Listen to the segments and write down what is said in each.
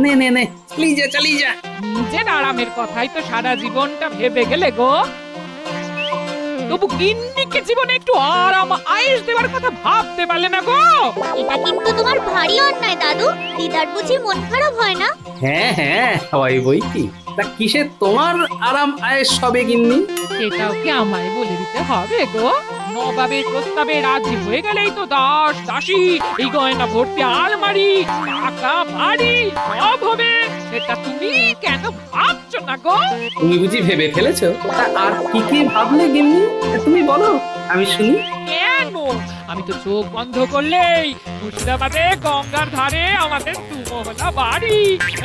নে নে নে, চালিয়ে যা চালিয়ে যা। নিজের আরামের কথাই তো সারা জীবনটা ভেবে গেলে গো। তবু গিন্নিকে জীবনে একটু আরাম আয়েশ দেওয়ার কথা ভাবতে পারলে না গো। এটা কিন্তু তোমার ভারী অন্যায় দাদু। দিদার বুঝি মন খারাপ হয় না? হ্যাঁ হ্যাঁ, হয় বই কি। তা কিসে তোমার আরাম আয়েশ হবে গিন্নি? এটাও কি আমায় বলে দিতে হবে গো? নবাবের প্রস্তাবে রাজি হয়ে গেলেই তো দাস দাসী, এই গয়না ভর্তি আলমারি, টাকা বাড়ি সব হবে। সেটা তুমি কেন ভাবছো না গো? তুমি বুঝি ভেবে ফেলেছো? তা আর কি কি ভাবলে গিন্নি? তুমি বলো, আমি শুনি। কেন? আমি তো চোখ বন্ধ করলেই মুর্শিদাবাদে গঙ্গার ধারে আমাদের দুমহলা বাড়ি,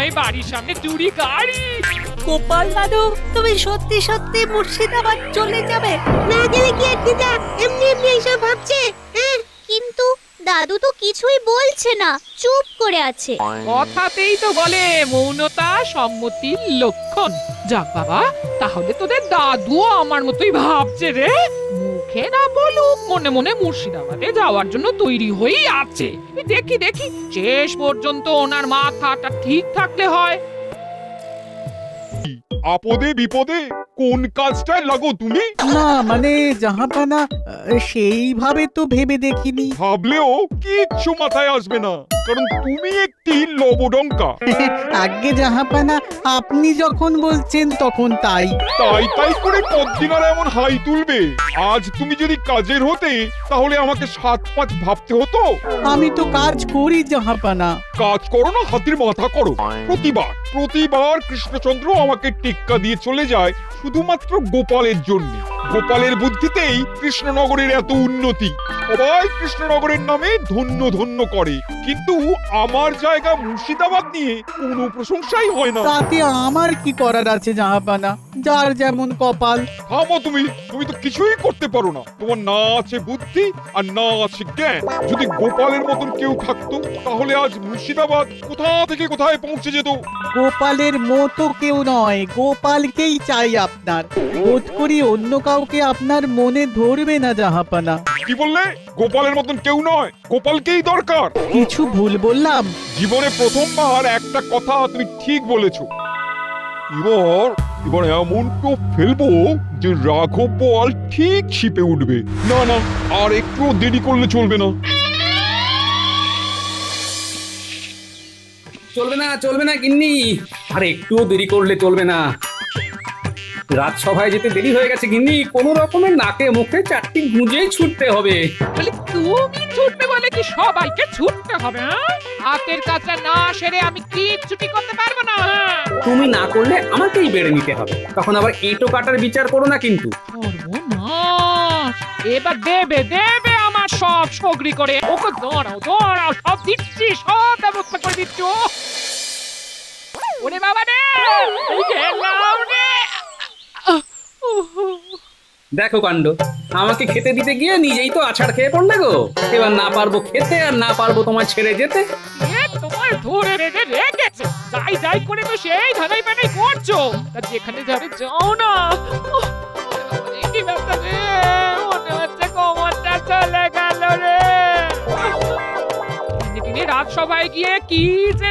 এই বাড়ির সামনে চুরি গাড়ি। গোপাল দাদু, তুমি সত্যি সত্যি মুর্শিদাবাদ চলে যাবে? না গেলে কি আর দিদা এমনি এমনি এইসব ভাবছে? কিন্তু দাদু তো কিছুই বলছে না, চুপ করে আছে। কথাতেই তো বলে মৌনতা সম্মতির লক্ষণ। যাক বাবা, তাহলে তোদের দাদুও আমার মতোই ভাবছে রে। মুখে না বলুক, মনে মনে মুর্শিদাবাদে যাওয়ার জন্য তৈরি হয়েই আছে। দেখি দেখি, শেষ পর্যন্ত ওনার মাথাটা ঠিক থাকলে হয়। আপদে বিপদে কোন কাজটায় লাগো তুমি? না মানে জাহাপানা, সেইভাবে তো ভেবে দেখিনি। ভাবলেও কিচ্ছু মাথায় আসবে না, কারণ তুমি একটি লবডঙ্কা। আগে জাহাপানা, আপনি যখন বলছেন তখন তাই। তাই তাই করে কতদিন আর এমন হাই তুলবে? আজ তুমি যদি কাজের হতে, তাহলে আমাকে 7-5 ভাবতে হতো। আমি তো কাজ করি জাহাপানা। কাজ করো না, হাতির মাথা করো। প্রতিবার প্রতিবার কৃষ্ণচন্দ্র আমাকে টেক্কা দিয়ে চলে যায় শুধুমাত্র গোপালের জন্য। গোপালের বুদ্ধিতেই কৃষ্ণনগরের এত উন্নতি। সবাই কৃষ্ণনগরের নামে ধন্য ধন্য করে, কিন্তু আমার জায়গা মুর্শিদাবাদ নিয়ে কোনো প্রশংসাই হয় না। তাতে আমার কি করার আছে জাহাপানা? যার যেমন কপাল। থামো তুমি, তুমি তো কিছুই করতে পারো না। তোমার না আছে বুদ্ধি আর না আছে জ্ঞান। যদি গোপালের মতন কেউ থাকতো, তাহলে আজ মুর্শিদাবাদ কোথা থেকে কোথায় পৌঁছে যেত। গোপালের মতো কেউ নয়, গোপালকেই চাই আপনার। বোধ করি অন্য কাউকে আপনার মনে ধরবে না জাহাপানা। কি বললে? গোপালের মতন কেউ নয়, গোপালকেই দরকার। কিছু ভুল বললাম? জীবনে প্রথমবার একটা কথা তুমি ঠিক বলেছো। এবার এমন তো ফেলবো যে রাঘব বল ঠিক ছিপে উঠবে। না না, আর একটু দেরি করলে চলবে না। চলবে না চলবে না গিন্নি, আর একটুও দেরি করলে চলবে না। রাজসভায় যেতে দেরি হয়ে গেছে গিন্নি, কোনো রকমের নাকে মুখে 4টি গুঁজেই ছুটতে হবে। বলে তুমি ছুটবে বলে কি সবাইকে ছুটতে হবে? হাতের কাজটা না সেরে আমি কিচ্ছুটি করতে পারবো না। তুমি না করলে আমাকেই বেড়ে নিতে হবে, তখন আবার এঁটো কাটার বিচার করো না কিন্তু। সর্বনাশ! এবার দেবে দেবে আমার সব সগরি করে। ওকে দাঁড়াও দাঁড়াও, সব দিচ্ছি, সব ব্যবস্থা করে দিচ্ছি। ওরে বাবা রে, এই গেলাম রে। দেখো কাণ্ড, আমাকে খেতে দিতে গিয়ে নিজেই তো আছাড় খেয়ে পড়লে গো। এবার না পারবো খেতে আর না পারবো তোমায় ছেড়ে যেতে। তোমার ধরে রেখে রেখেছে, যাই যাই করে তো সেই ধানাই পানাই করছো। তা যেখানে যাবে যাও না। কি ব্যাপার রে, মনে হচ্ছে কোমরটা চলে গেল রে। দিনে রাজসভায় গিয়ে কি যে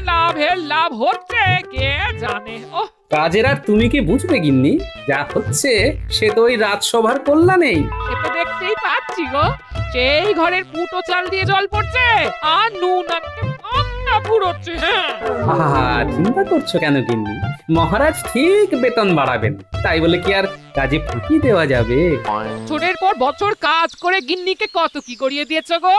লাভ হচ্ছে কে জানে। ও কাজের আর তুমি কি বুঝবে গিন্নি? যা হচ্ছে সে তো ওই রাজসভার কল্যাণেই। সে তো দেখতেই পাচ্ছি গো, সেই ঘরের ফুটো চাল দিয়ে জল পড়ছে আর নুন আনতে পান্তা ফুরোচ্ছে। হ্যাঁ, আহা, চিন্তা করছো কেন গিন্নি? মহারাজ ঠিক বেতন বাড়াবেন, তাই বলে কি আর কাজে ফাঁকি দেওয়া যাবে? বছরের পর বছর কাজ করে গিন্নিকে কত কি করিয়ে দিয়েছো গো,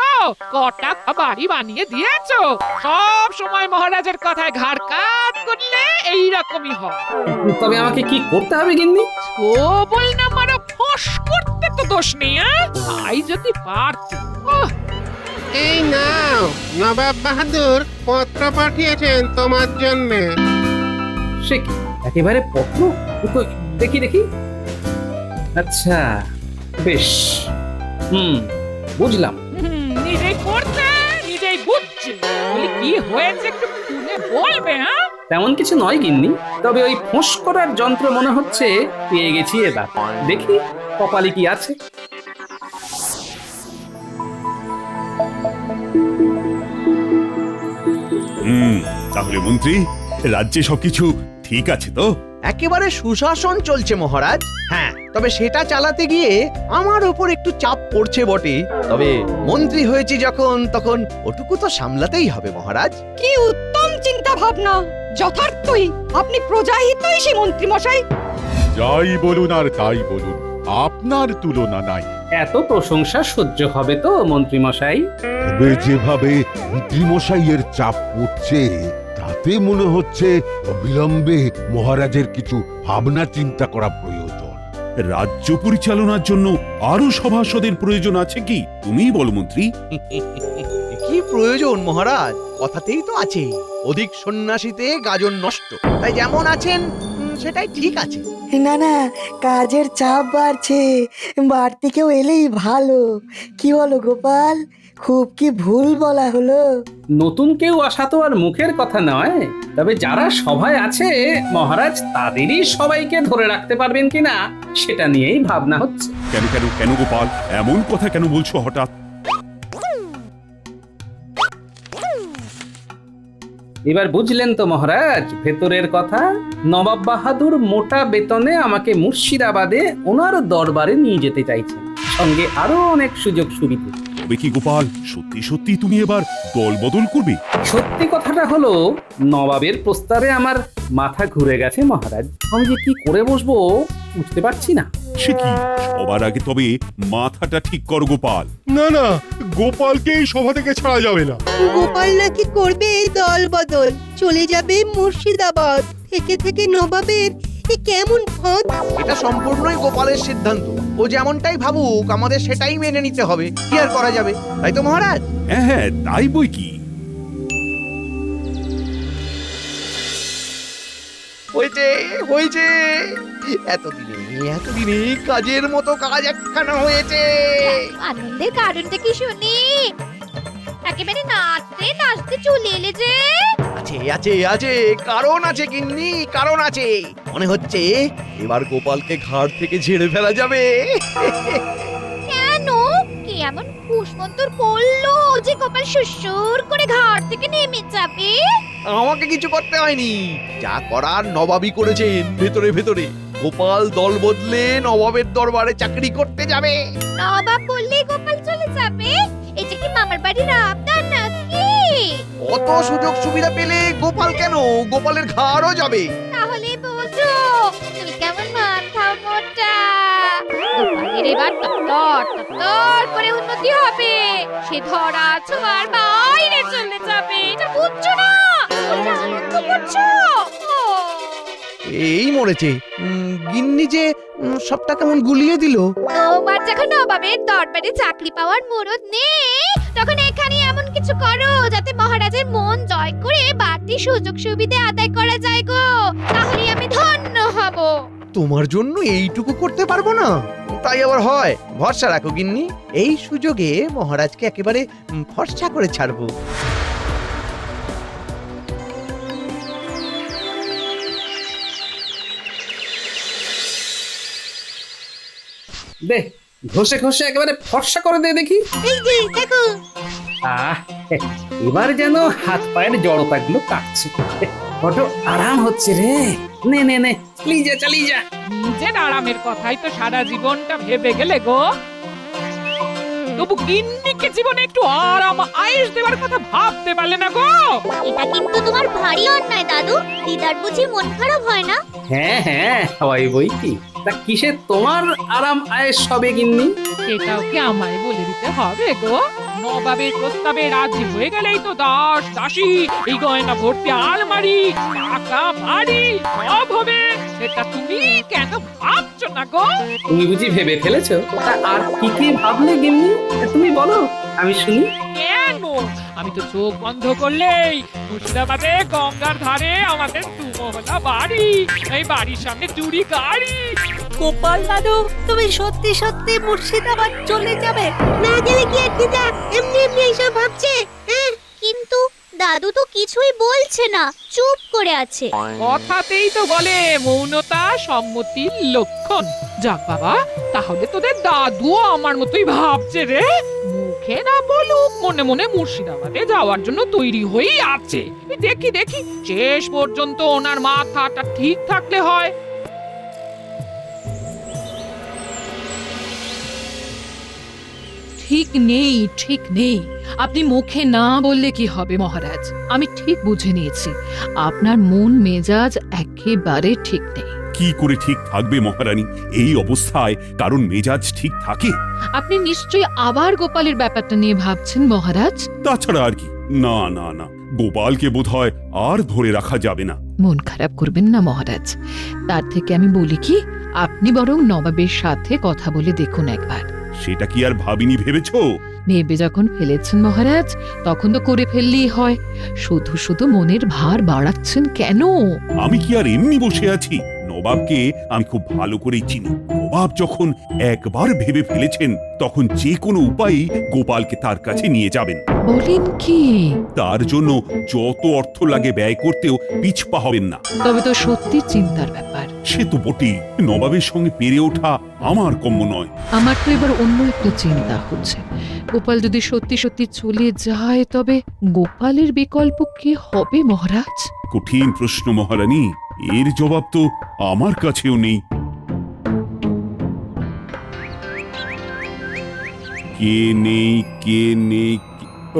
কটা বাড়ি বানিয়ে দিয়েছো। সব সময় মহারাজের কথায় ঘাড় কাত করলে এইরকমই হয়। তবে আমাকে কি করতে হবে গিন্নি? ও বল না মারো, ফস করতে তো দোষ নেই। তাই যদি পারতি। এই নাও, নবাব বাহাদুর পত্র পাঠিয়েছেন তোমার জন্য। সে কি একেবারে পত্র? তো দেখি দেখি। আচ্ছা বেশ, বুঝলাম। নিজেই করছে নিজেই বুঝছে। বলি কি হয়েছে একটু খুলে বলবে? হ্যাঁ, তেমন কিছু নয় গিন্নি, তবে ওই ফোঁস করার যন্ত্র মনে হচ্ছে পেয়ে গেছি এবার। দেখি কপালে কি আছে। তাহলে মন্ত্রী রাজ্যে সবকিছু ঠিক আছে তো? একেবারে সুশাসন চলছে মহারাজ। হ্যাঁ, তবে সেটা চালাতে গিয়ে আমার ওপর একটু চাপ পড়ছে বটে। তবে মন্ত্রী হয়েছি যখন, তখন ওটুকু তো সামলাতেই হবে মহারাজ। কি উত্তম চিন্তা ভাবনা, যথার্থই আপনি প্রজাহিতৈষী মন্ত্রী মশাই। যাই বলুন আর তাই বলুন, আপনার তুলনা নাই। এত প্রশংসা সহ্য হবে তো মন্ত্রী মশাই? তবে যেভাবে মন্ত্রীমশাইয়ের চাপ পড়ছে তাতে মনে হচ্ছে অবিলম্বে মহারাজের কিছু ভাবনা চিন্তা করা প্রয়োজন। রাজ্য পরিচালনার জন্য আরো সভাসদের প্রয়োজন আছে কি? তুমিই বলো মন্ত্রী। কি প্রয়োজন মহারাজ? কথাতেই তো আছে, অধিক সন্ন্যাসীতে গাজন নষ্ট। তাই যেমন আছেন সেটাই ঠিক আছে। না না, কাজের চাপ বাড়ছে, বাড়তি কেউ এলেই ভালো। কি বলো গোপাল, খুব কি ভুল বলা হলো? নতুন কেউ আসা তো আর মুখের কথা নয়, তবে যারা সভায় আছে মহারাজ তাদেরই সবাইকে ধরে রাখতে পারবেন কিনা সেটা নিয়েই ভাবনা হচ্ছে। কেন কেন কেন গোপাল, এমন কথা কেন বলছো হঠাৎ? এবার বুঝলেন তো মহারাজ ভেতরের কথা? নবাব বাহাদুর মোটা বেতনে আমাকে মুর্শিদাবাদে ওনার দরবারে নিয়ে যেতে চাইছেন, সঙ্গে আরো অনেক সুযোগ সুবিধা। তবে কি গোপাল, সত্যি সত্যি তুমি এবার দল বদল করবে? সত্যি কথাটা হলো, নবাবের প্রস্তাবে আমার মাথা ঘুরে গেছে মহারাজ। আমি যে কি করে বসবো বুঝতে পারছি না। সে কি, সবার আগে তবে মাথাটা ঠিক করো গোপাল। না না, গোপালকে এই সভা থেকে ছাড়া যাবে না। গোপাল নাকি করবে দল বদল, চলে যাবে মুর্শিদাবাদ। থেকে থেকে নবাবের এ কেমন ফাঁদ। এটা সম্পূর্ণই গোপালের সিদ্ধান্ত। ও যেমনটাই ভাবুক আমাদের সেটাই মেনে নিতে হবে। কি আর করা যাবে, তাই তো মহারাজ? হ্যাঁ হ্যাঁ, তাই বই কি। হয়েছে হয়েছে, এতদিনে কাজের মতো কাজ একখানা হয়েছে। আনন্দের কারণটা কি শুনি? একেবারে নাচতে নাচতে চলে এলে যে। আছে আছে আছে, কারণ আছে গিন্নি, কারণ আছে। মনে হচ্ছে এবার গোপালকে ঘাট থেকে ঝেড়ে ফেলা যাবে। কেন? কি এমন কুসমন্তর করলো যে গোপাল সুসুর করে ঘাট থেকে নেমে যাবে? আমাকে কিছু করতে হয়নি, যা করার নবাবই করেছেন ভেতরে ভেতরে। গোপাল দল বদলে নবাবের দরবারে চাকরি করতে যাবে। নবাব বললেই গোপাল চলে যাবে? এটা কি মামার বাড়ির আবদার নাকি? অত সুযোগ সুবিধা পেলে গোপাল কেন, গোপালের ঘাড়ও যাবে। তাহলে বোঝো তুমি কেমন মাথা মোটা। গোপালের এবার তত্তর করে উন্নতি হবে, সে ধরা ছোঁয়ার বাইরে চলে যাবে। এটা বুঝছো না? বলছে আনন্দ করছো। এই মরেছে, গিন্নি যে সবটা কেমন গুলিয়ে দিল। তোমার যখন নবাবের দরবারে চাকরি পাওয়ার মুরদ নেই, তখন এখানে এমন কিছু করো যাতে মহারাজের মন জয় করে বাড়তি সুযোগ সুবিধা আদায় করা যায় গো। তাহলে আমি ধন্য হব। তোমার জন্য এইটুকু করতে পারবো না? তাই আবার হয়? ভরসা রাখো গিন্নি, এই সুযোগে মহারাজকে একেবারে ফর্সা করে ছাড়বো। দে ঘষে ঘষে একেবারে ফর্সা করে দে দেখি। এই যে দেখো। আহ, এবার যেন হাত পায়ের জড়তাগুলো কাটছে, বড় আরাম হচ্ছে রে। নে নে নে, চালিয়ে যা চালিয়ে যা। নিজের আরামের কথাই তো সারা জীবনটা ভেবে গেলে গো। তবু গিন্নিকে জীবনে একটু আরাম আয়েশ দেওয়ার কথা ভাবতে পারলে না গো। এটা কিন্তু তোমার ভারী অন্যায় দাদু। দিদার বুঝি মন খারাপ হয় না? হ্যাঁ হ্যাঁ, হাওয়াই বই কি। তা কিসে তোমার আরাম আয়েশ হবে গিন্নি? সেটাও কি আমায় বলে দিতে হবে গো? নবাবের প্রস্তাবে রাজি হয়ে গেলেই তো দাস দাসী, এই গয়না ভর্তি আলমারি, টাকা বাড়ি সব হবে। সেটা তুমি কেন ভাবছো না গো? তুমি বুঝি ভেবে ফেলেছো? তা আর কি কি ভাবলে গিন্নি তুমি বলো, আমি শুনি। কেন? আমি তো চোখ বন্ধ করলেই মুর্শিদাবাদে গঙ্গার ধারে আমাদের দুমহলা বাড়ি, এই বাড়ির সামনে চুরি গাড়ি। গোপাল দাদু, তুমি সত্যি সত্যি মুর্শিদাবাদ চলে যাবে? না গেলে কি আর দিদা এমনি এমনি এইসব ভাবছে? কিন্তু দাদু তো কিছুই বলছে না, চুপ করে আছে। কথাতেই তো বলে মৌনতা সম্মতির লক্ষণ। যাক বাবা, তাহলে তোদের দাদুও আমার মতোই ভাবছে রে। মুখে না বলুক মনে মনে মুর্শিদাবাদে যাওয়ার জন্য তৈরি হয়েই আছে। দেখি দেখি শেষ পর্যন্ত ওনার মাথাটা ঠিক থাকলে হয়। ঠিক নেই, ঠিক নেই। আপনি মুখে না বললে কি হবে মহারাজ? আমি ঠিক বুঝে নিয়েছি আপনার মন মেজাজ একেবারে ঠিক নেই। কি করে ঠিক থাকবে মহারানী? এই অবস্থায় কারণ মেজাজ ঠিক থাকে? আপনি নিশ্চয়ই আবার গোপালের ব্যাপারটা নিয়ে ভাবছেন মহারাজ। তাছাড়া আর কি? না না না, গোপালকে বোধহয় আর ধরে রাখা যাবে না। মন খারাপ করবেন না মহারাজ। তার থেকে আমি বলি কি, আপনি বরং নবাবের সাথে কথা বলে দেখুন একবার। সেটা কি আর ভাবিনি ভেবেছো? ভেবে যখন ফেলেছেন মহারাজ, তখন তো করে ফেললেই হয়। শুধু শুধু মনের ভার বাড়াচ্ছেন কেন? আমি কি আর এমনি বসে আছি? নবাবকে আমি খুব ভালো করেই চিনি। নবাব যখন একবার ভেবে ফেলেছেন, তখন যে কোনো উপায়েই গোপালকে তার কাছে নিয়ে যাবেন। বলেন কি? তার জন্য যত অর্থ লাগে ব্যয় করতেও পিছপা হবেন না। তবে তো সত্যি চিন্তার ব্যাপার। সে তো বটেই, নবাবের সঙ্গে পেরে ওঠা আমার কম্য নয়। আমার তো এবার অন্য একটা চিন্তা হচ্ছে। গোপাল যদি সত্যি সত্যি চলে যায়, তবে গোপালের বিকল্প কি হবে মহারাজ? কঠিন প্রশ্ন মহারানী, এর জবাব তো আমার কাছেও নেই। কে নেই, কে নেই?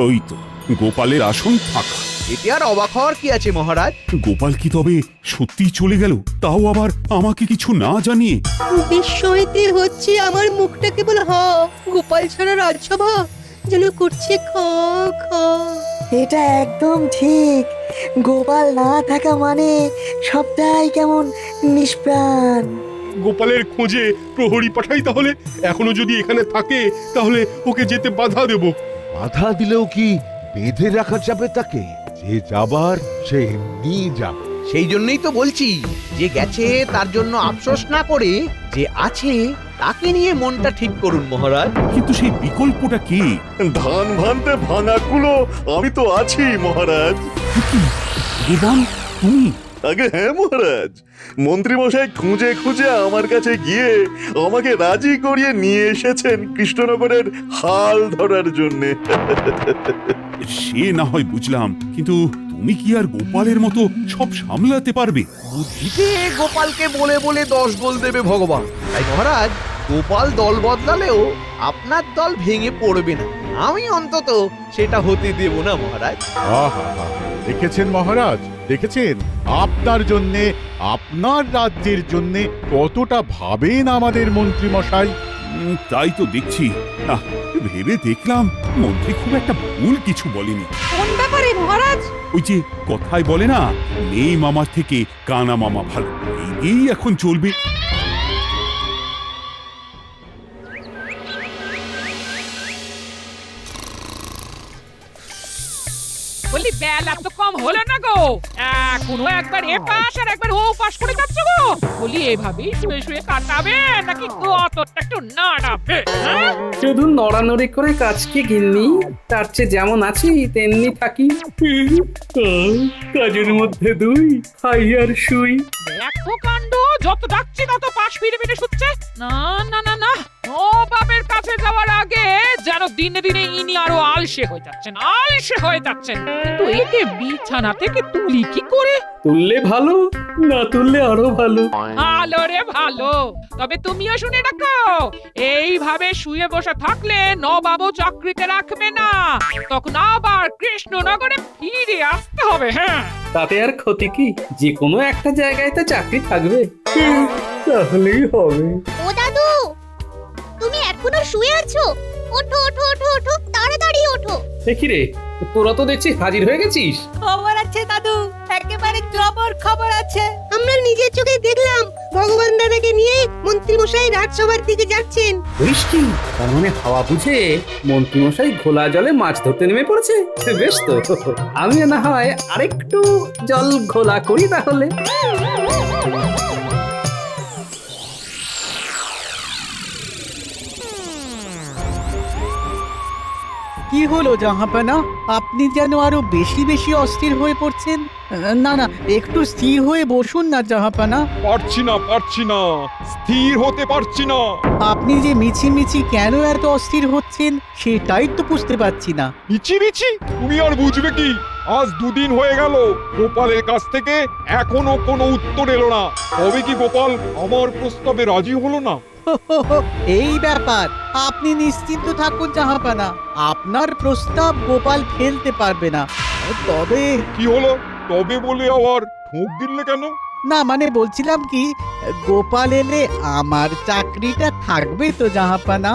ওই তো গোপালের আসন ফাঁকা। এতে আর অবাক হওয়ার কি আছে মহারাজ? গোপাল কি তবে সত্যি চলে গেল, তাও আবার আমাকে কিছু না জানিয়ে? বিস্ময়তে হচ্ছে আমার মুখটা কেবল হ। গোপাল ছাড়া রাজসভা যেন করছে খ খ। এটা একদম ঠিক। গোপাল না থাকা মানে সবটাই কেমন নিষ্প্রাণ। গোপালের খোঁজে প্রহরী পাঠাই তাহলে? এখনো যদি এখানে থাকে তাহলে ওকে যেতে বাধা দেব। বাধা দিলেও কি বেঁধে রাখা যাবে তাকে? যে যাবার সে এমনি যাবে। সেই জন্যই তো বলছি, যে গেছে তার জন্য আফসোস না করে যে আছে তাকে নিয়ে মনটা ঠিক করুন মহারাজ। কিন্তু সেই বিকল্পটা কি? ধান ভানতে ভাঙা কুলো আমি তো আছি মহারাজ। দেবান, তুমি? আগে হ্যাঁ মহারাজ, মন্ত্রী মশাই খুঁজে খুঁজে আমার কাছে গিয়ে আমাকে রাজি করিয়ে নিয়ে এসেছেন কৃষ্ণনগরের হাল ধরার জন্য। সে না হয় বুঝলাম, কিন্তু তুমি কি আর গোপালের মতো সব সামলাতে পারবে? বুদ্ধিতে গোপালকে বলে বলে 10 গোল দেবে ভগবান। তাই মহারাজ, গোপাল দল বদলালেও আপনার দল ভেঙে পড়বে না। আমি অন্তত সেটা হতে দেব না মহারাজ। আহা, দেখেছেন মহারাজ, দেখেছেন আপনার জন্যে, আপনার রাজ্যের জন্যে কতটা ভাবেন আমাদের মন্ত্রী মশাই। তাই তো দেখছি। ভেবে দেখলাম মন্ত্রী খুব একটা ভুল কিছু বলেনি। কোন ব্যাপারে মহারাজ? ওই যে কথায় বলে না, নেই মামার থেকে কানা মামা ভালো। এই এখন চলবে। বলি বেলা তো কম হলো না গো, এখনো একবার এ পাশ আর একবার ও পাশ করে যাচ্ছ গো। বলি এভাবেই শুয়ে শুয়ে কাটাবে নাকি কতটা একটু নাড়াবে? শুধু নড়ানড়ি করে কাজ কি গিন্নি? তার চেয়ে যেমন আছি তেমনি থাকি। কাজের মধ্যে দুই, খাই আর শুই। দেখো কাণ্ড, যত ডাকছি তত পাশ ফিরে ফিরে শুচ্ছে। না না না না, ও বাবের কাছে যাওয়ার আগে যেন দিনে দিনে ইনি আরো আলসে হয়ে যাচ্ছেন, আলসে হয়ে যাচ্ছেন। কিন্তু একে বিছানা থেকে তুলি কি করে? তুললে ভালো, না তুললে আরো ভালো। ভালো রে ভালো। তবে তুমিও শুনে রাখো, এইভাবে শুয়ে বসে থাকলে নবাবও চাকরিতে রাখবে না। তখন আবার কৃষ্ণনগরে ফিরে আসতে হবে। হ্যাঁ, তাতে আর ক্ষতি কি? যে কোনো একটা জায়গায় তো চাকরি থাকবে, তাহলেই হবে। ও দাদু, তুমি এখনো শুয়ে আছো? ওঠো ওঠো ওঠো ওঠো, তাড়াতাড়ি ওঠো। দেখি রে, তোরা তো দেখছি হাজির হয়ে গেছিস। খবর আছে দাদু, একেবারে জবর খবর আছে। আমরা নিজের চোখে দেখলাম ভগবান দাদাকে নিয়ে মন্ত্রী মশাই রাজসভার দিকে যাচ্ছেন। বুঝিস কি? তার মানে হাওয়া বুঝে মন্ত্রীমশাই ঘোলা জলে মাছ ধরতে নেমে পড়েছে। বেশ তো, আমিও না হয় আরেকটু জল ঘোলা করি তাহলে। কি হলো জাহাপানা? আপনি যেন আরো বেশি বেশি অস্থির হয়ে পড়ছেন। না না, একটু স্থির হয়ে বসুন না জাহাপানা। পারছি না স্থির হতে পারছি না। আপনি যে মিছি কেন এত অস্থির হচ্ছেন সেটাই তো বুঝতে পারছি না। মিছি তুমি আর বুঝবে কি? আজ দুদিন হয়ে গেল গোপালের কাছ থেকে এখনো কোনো উত্তর এলো না। তবে কি গোপাল আমার প্রস্তাবে রাজি হলো না? এই ব্যাপার, আপনি নিশ্চিন্ত থাকুন জাহাপানা, আপনার প্রস্তাব গোপাল ফেলতে পারবে না। তবে কি হলো? তবে বলে আবার ঠোক দিলে কেন? না মানে বলছিলাম কি, গোপাল এলে আমার চাকরিটা থাকবে তো জাহাপানা?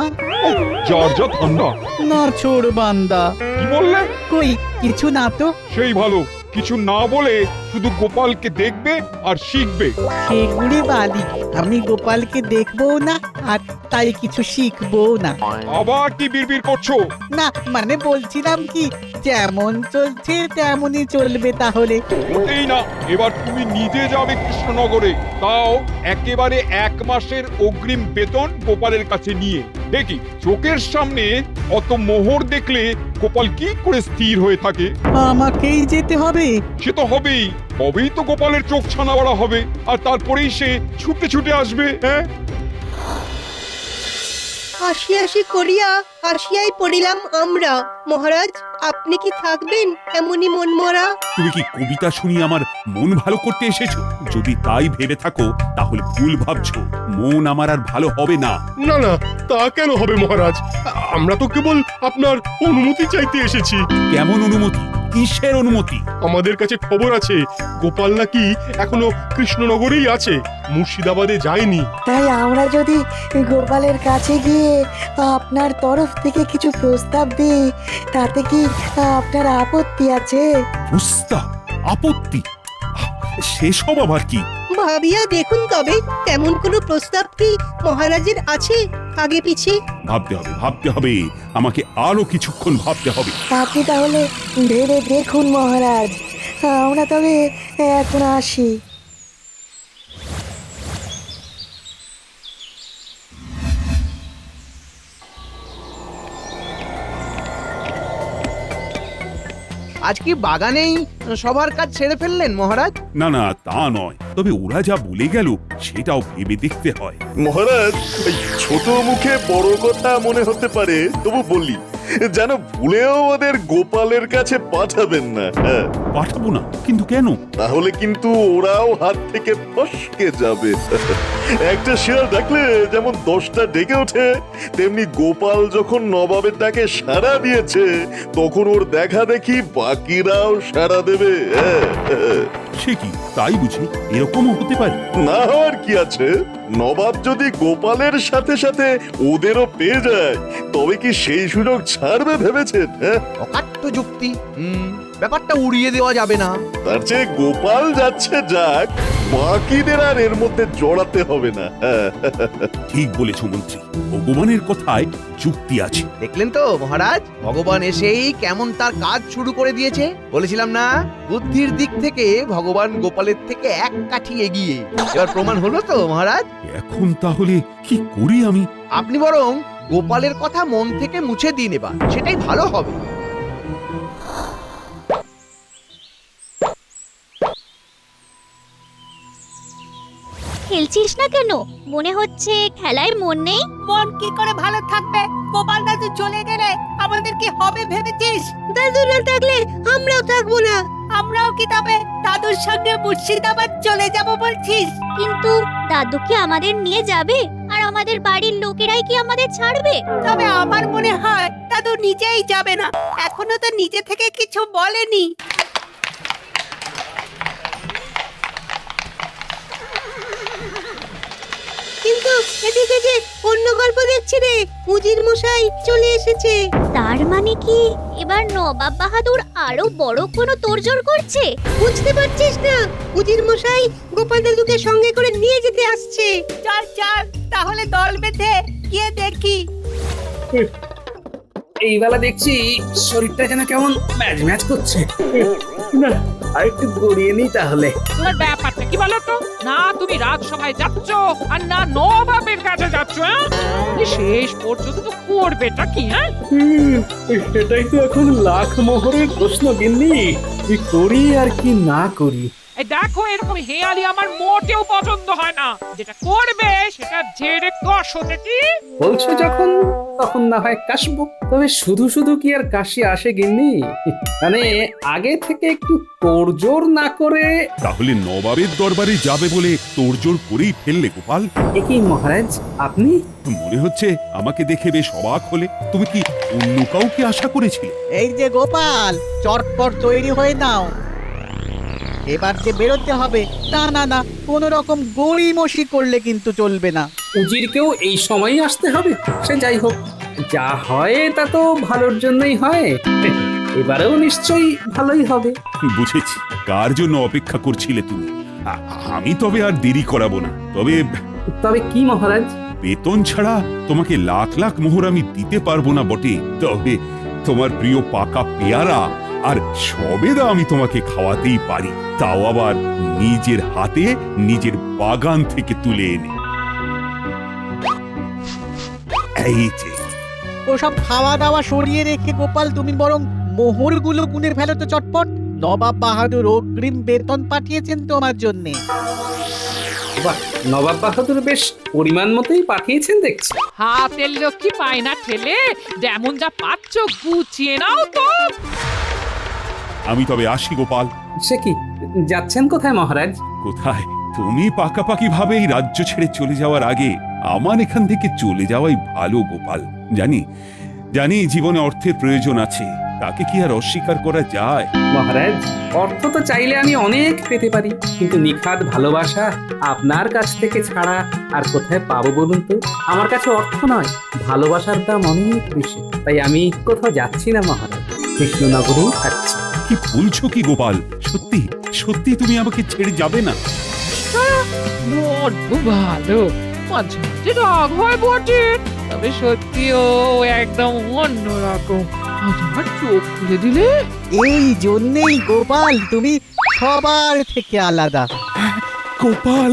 যার যা ঠান্ডা। না ছোড় বান্দা। কি বললে? কই কিছু না তো। সেই ভালো, কিছু না বলে শুধু গোপালকে দেখবে আর শিখবে। সেগুড়ে বালি, আমি গোপালকে দেখবো না আর তাই কিছু শিখবো না। আবার কি বিড়বিড় করছো? না মানে বলছিলাম কি, যেমন চলছে তেমনই চলবে তাহলে। মোটেই না, এবার তুমি নিজে যাবে কৃষ্ণনগরে, তাও একেবারে 1 মাসের অগ্রিম বেতন গোপালের কাছে নিয়ে। দেখি চোখের সামনে অত মোহর দেখলে গোপাল কি করে স্থির হয়ে থাকে। আমাকেই যেতে হবে? সে তো হবেই, তবেই তো গোপালের চোখ ছানাবড়া হবে, আর তারপরেই সে ছুটে ছুটে আসবে। হ্যাঁ, হাসি করিয়া হাসিয়াই পড়িলাম আমরা। মহারাজ, আপনি কি থাকবেন এমনই মনমরা? তুমি কি কবিতা শুনিয়ে আমার মন ভালো করতে এসেছো? যদি তাই ভেবে থাকো তাহলে ভুল ভাবছো। মন আমার আর ভালো হবে না। না না, তা কেন হবে মহারাজ? আমরা তো কেবল আপনার অনুমতি চাইতে এসেছি। কেমন অনুমতি? কিসের অনুমতি? আমাদের কাছে খবর আছে গোপাল নাকি এখনো কৃষ্ণনগরেই আছে, মুর্শিদাবাদে যায়নি। তাই আমরা যদি গোপালের কাছে গিয়ে আপনার তরফ থেকে কিছু প্রস্তাব দিই, তাতে কি আপনার আপত্তি আছে? প্রস্তাব? আপত্তি? সেসব আবার কি? ভাবিয়া দেখুন তবে, তেমন কোনো প্রস্তাব কি মহারাজের আছে আগে পিছে? ভাবতে হবে, আমাকে আরো কিছুক্ষণ ভাবতে হবে। আপনি তাহলে ভেবে দেখুন মহারাজ, আমরা তবে এখন আসি। আজ কি বাগানেই সবার কাজ ছেড়ে ফেললেন মহারাজ? না না, তা নয়, তবে ওরা যা বলে গেল সেটাও ভেবে দেখতে হয়। মহারাজ, এই ছোট মুখে বড় কথা মনে হতে পারে, তবু বলি যেন ভুলেও ওদের গোপালের কাছে পাঠাবেন না। হ্যাঁ, পাঠাবো না, কিন্তু কেন? তাহলে কিন্তু ওরাও হাত থেকে ফসকে যাবে। একটা শিয়াল ডাকলে যেমন 10টা ডেকে ওঠে, তেমনি গোপাল যখন নবাবের ডাকে সাড়া দিয়েছে তখন ওর দেখা দেখি বাকিরাও সাড়া দেবে। সে কি, তাই বুঝি? এরকমও হতে পারে? না হওয়ার কি আছে? নবাব যদি গোপালের সাথে সাথে ওদেরও পেয়ে যায় তবে কি সেই সুযোগ ছাড়বে ভেবেছেন? অকাট্য যুক্তি, ব্যাপারটা উড়িয়ে দেওয়া যাবে না। তার চেয়ে গোপাল যাচ্ছে যাক, বাকিদের আর এর মধ্যে জড়াতে হবে না। ঠিক বলেছ মন্ত্রী, ভগবানের কথায় যুক্তি আছে। দেখলেন তো মহারাজ, ভগবান এসেই কেমন তার কাজ শুরু করে দিয়েছে। বলেছিলাম না, বুদ্ধির দিক থেকে ভগবান গোপালের থেকে 1 কাঠি এগিয়ে। এবার প্রমাণ হলো তো মহারাজ। এখন তাহলে কি করি আমি? আপনি বরং গোপালের কথা মন থেকে মুছে দিন এবার, সেটাই ভালো হবে। খেলছিস না কেন? মনে হচ্ছে খেলায় মন নেই। মন কি করে ভালো থাকবে? গোপাল দাদু চলে গেলে আমাদের কি হবে ভেবেছিস? দাদু না থাকলে আমরাও থাকবো না। আমরাও কি তবে দাদুর সঙ্গে মুর্শিদাবাদ চলে যাব বলছিস? কিন্তু দাদু কি আমাদের নিয়ে যাবে? আর আমাদের বাড়ির লোকেরাই কি আমাদের ছাড়বে? তবে আমার মনে হয় দাদু নিজেই যাবে না, এখনো তো নিজে থেকে কিছু বলেনি। কিন্তু এদিকে যে অন্য গল্প দেখছি রে, উজির মশাই চলে এসেছে। তার মানে কি এবার নবাব বাহাদুর আরো বড় কোনো তোড়জোড় করছে? বুঝতে পারছিস না? উজির মশাই গোপাল দাদুকে সঙ্গে করে নিয়ে যেতে আসছে। চল চল তাহলে দল বেঁধে গিয়ে দেখি। এই বেলা দেখছি শরীরটা যেন কেমন ম্যাচ ম্যাচ করছে। না আর একটু গড়িয়ে নি তাহলে। তোমার ব্যাপারটা কি বলো তো? না তুমি রাজসভায় যাচ্ছ আর না নবাবের কাছে যাচ্ছ, হ্যাঁ? এই শেষ পর্যন্ত তো করবেটা কি, হ্যাঁ? সেটাই তো এখন লাখ মোহরের প্রশ্ন গিন্নি, কি করি আর কি না করি। এই দেখো, এরকম হেয়ালি আমার মোটেও পছন্দ হয় না। যেটা করবে সেটা ঝেড়ে কষো দেখি। বলছো যখন, তখন না হয় কাশবো। তবে শুধু শুধু কি আর কাশি আসে গিন্নি? মানে আগে থেকে একটু তোড়জোড় না করে। তাহলে নবাবের দরবারে যাবে বলে তোড়জোড় করেই ফেললে গোপাল? এ কি মহারাজ, আপনি? মনে হচ্ছে আমাকে দেখে বেশ অবাক হলে। তুমি কি অন্য কাউকে আশা করেছিলে? এই যে গোপাল, চটপট তৈরি হয়ে নাও, এবার যে বেরোতে হবে। না না না, কোনো রকম গড়িমসি করলে কিন্তু চলবে না। উজিরকেও এই সময়ই আসতে হবে। সে যাই হোক, যা হয় তা তো ভালোর জন্যই হয়। এবারেও নিশ্চয়ই ভালোই হবে। বুঝেছি কার জন্য অপেক্ষা করছিলে তুমি। আমি তবে আর দেরি করাবো না। তবে কি মহারাজ? বেতন ছাড়া তোমাকে লাখ লাখ মোহর আমি দিতে পারবো না বটে, তবে তোমার প্রিয় পাকা পেয়ারা আর সবেদা আমি তোমাকে খাওয়াতেই পারি, তাও আবার নিজের হাতে নিজের বাগান থেকে তুলে এনে। এই যে ওসব খাওয়া দাওয়া সরিয়ে রেখে গোপাল, তুমি বরং মোহরগুলো গুনে ফেলো তো চটপট। নবাব বাহাদুর অগ্রিম বেতন পাঠিয়েছেন তোমার জন্যে। বাহ, নবাব বাহাদুর বেশ পরিমাণ মতোই পাঠিয়েছেন দেখছি। হাতের লক্ষ্মী পায় না ঠেলে, যেমন যা পাচ্ছ গুছিয়ে নাও তো। আমি তবে আসি গোপাল। সে কি, যাচ্ছেন কোথায় মহারাজ? কোথায়? তুমি পাকাপাকি ভাবে এই রাজ্য ছেড়ে চলে যাওয়ার আগে আমার এখান থেকে চলে যাওয়াই ভালো গোপাল। জানি জানি জীবনে অর্থের প্রয়োজন আছে, তাকে কি আর অস্বীকার করা যায়? মহারাজ, অর্থ তো চাইলে আমি অনেক পেতে পারি, কিন্তু নিখাদ ভালোবাসা আপনার কাছ থেকে ছাড়া আর কোথায় পাবো বলুন তো? আমার কাছে অর্থ নয়, ভালোবাসার দাম অনেক বেশি। তাই আমি কোথাও যাচ্ছি না মহারাজ, কৃষ্ণনগরেই থাকছি। কি বলছো কি গোপাল? সত্যি সত্যি তুমি আমাকে ছেড়ে যাবে না? বড্ড ভালো। মাঝে মাঝে রাগ হয় বটে, তবে সত্যিও একদম অন্যরকম। আজ আমার চোখ খুলে দিলে। এই জন্যেই গোপাল তুমি সবার থেকে আলাদা। গোপাল